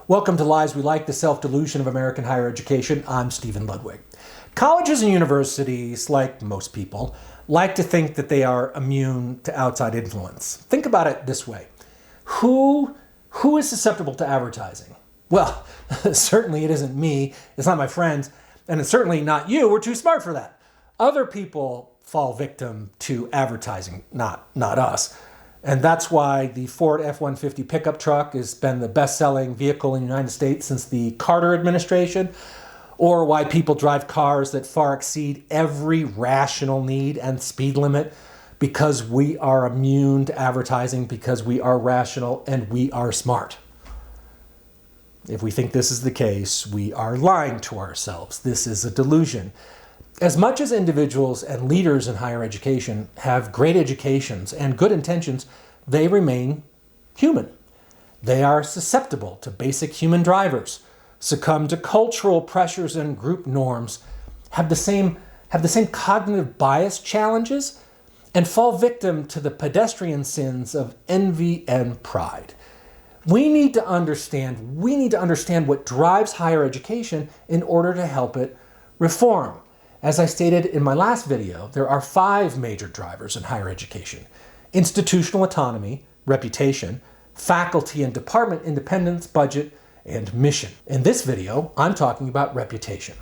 Welcome to Lies We Like, the Self-Delusion of American Higher Education. I'm Stephen Ludwig. Colleges and universities, like most people, like to think that they are immune to outside influence. Think about it this way. Who is susceptible to advertising? Well, certainly it isn't me, it's not my friends, and it's certainly not you. We're too smart for that. Other people fall victim to advertising, not us. And that's why the Ford F-150 pickup truck has been the best-selling vehicle in the United States since the Carter administration, or why people drive cars that far exceed every rational need and speed limit, because we are immune to advertising, because we are rational and we are smart. If we think this is the case, we are lying to ourselves. This is a delusion. As much as individuals and leaders in higher education have great educations and good intentions, they remain human. They are susceptible to basic human drivers, succumb to cultural pressures and group norms, have the same cognitive bias challenges, and fall victim to the pedestrian sins of envy and pride. We need to understand what drives higher education in order to help it reform. As I stated in my last video, there are 5 major drivers in higher education: institutional autonomy, reputation, faculty and department independence, budget, and mission. In this video, I'm talking about reputation.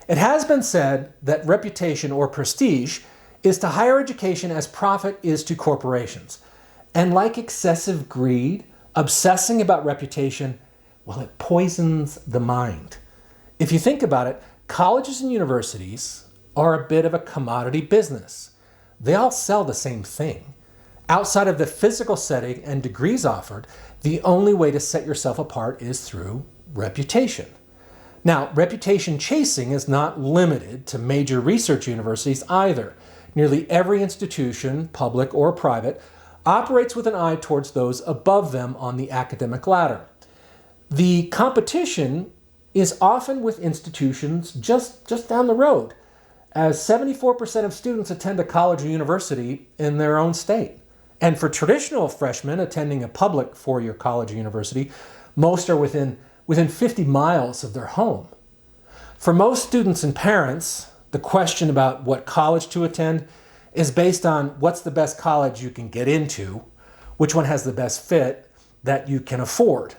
It has been said that reputation or prestige is to higher education as profit is to corporations. And like excessive greed, obsessing about reputation, well, it poisons the mind. If you think about it, colleges and universities are a bit of a commodity business. They all sell the same thing. Outside of the physical setting and degrees offered, the only way to set yourself apart is through reputation. Now, reputation chasing is not limited to major research universities either. Nearly every institution, public or private, operates with an eye towards those above them on the academic ladder. The competition is often with institutions just down the road, as 74% of students attend a college or university in their own state. And for traditional freshmen attending a public four-year college or university, most are within 50 miles of their home. For most students and parents, the question about what college to attend is based on what's the best college you can get into, which one has the best fit that you can afford.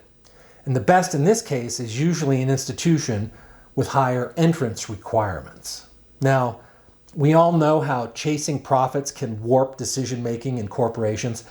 And the best in this case is usually an institution with higher entrance requirements. Now, we all know how chasing profits can warp decision-making in corporations.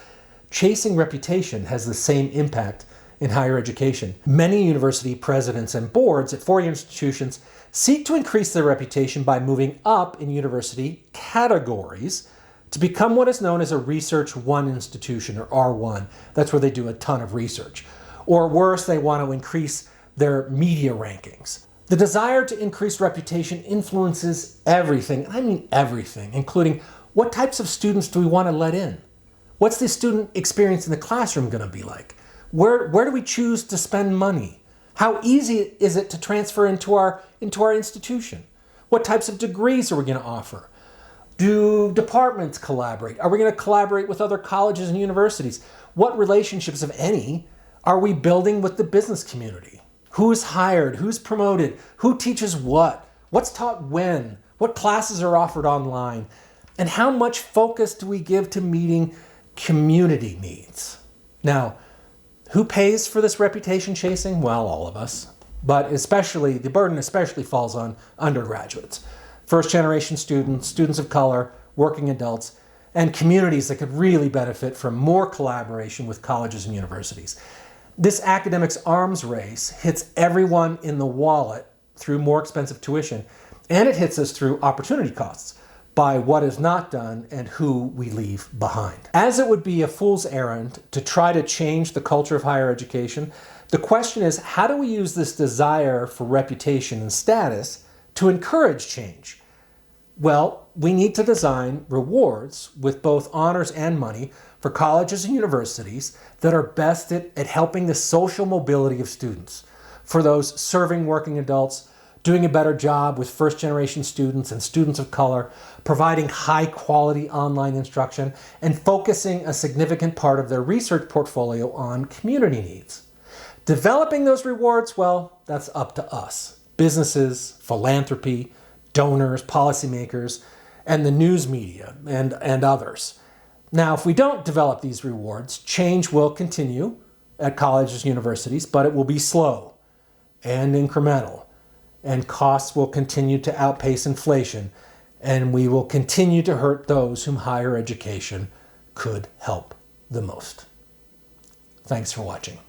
Chasing reputation has the same impact in higher education. Many university presidents and boards at four-year institutions seek to increase their reputation by moving up in university categories to become what is known as a Research 1 institution, or R1. That's where they do a ton of research. Or worse, they want to increase their media rankings. The desire to increase reputation influences everything, I mean everything, including what types of students do we want to let in? What's the student experience in the classroom going to be like? Where do we choose to spend money? How easy is it to transfer into our institution? What types of degrees are we going to offer? Do departments collaborate? Are we going to collaborate with other colleges and universities? What relationships, if any, are we building with the business community? Who's hired? Who's promoted? Who teaches what? What's taught when? What classes are offered online? And how much focus do we give to meeting community needs? Now, who pays for this reputation chasing? Well, all of us. But the burden especially falls on undergraduates, first-generation students, students of color, working adults, and communities that could really benefit from more collaboration with colleges and universities. This academics arms race hits everyone in the wallet through more expensive tuition, and it hits us through opportunity costs by what is not done and who we leave behind. As it would be a fool's errand to try to change the culture of higher education, the question is, how do we use this desire for reputation and status to encourage change? Well, we need to design rewards with both honors and money for colleges and universities that are best at helping the social mobility of students. For those serving working adults, doing a better job with first-generation students and students of color, providing high-quality online instruction, and focusing a significant part of their research portfolio on community needs. Developing those rewards, well, that's up to us. Businesses, philanthropy, donors, policymakers, and the news media and others. Now, if we don't develop these rewards, change will continue at colleges and universities, but it will be slow and incremental, and costs will continue to outpace inflation, and we will continue to hurt those whom higher education could help the most. Thanks for watching.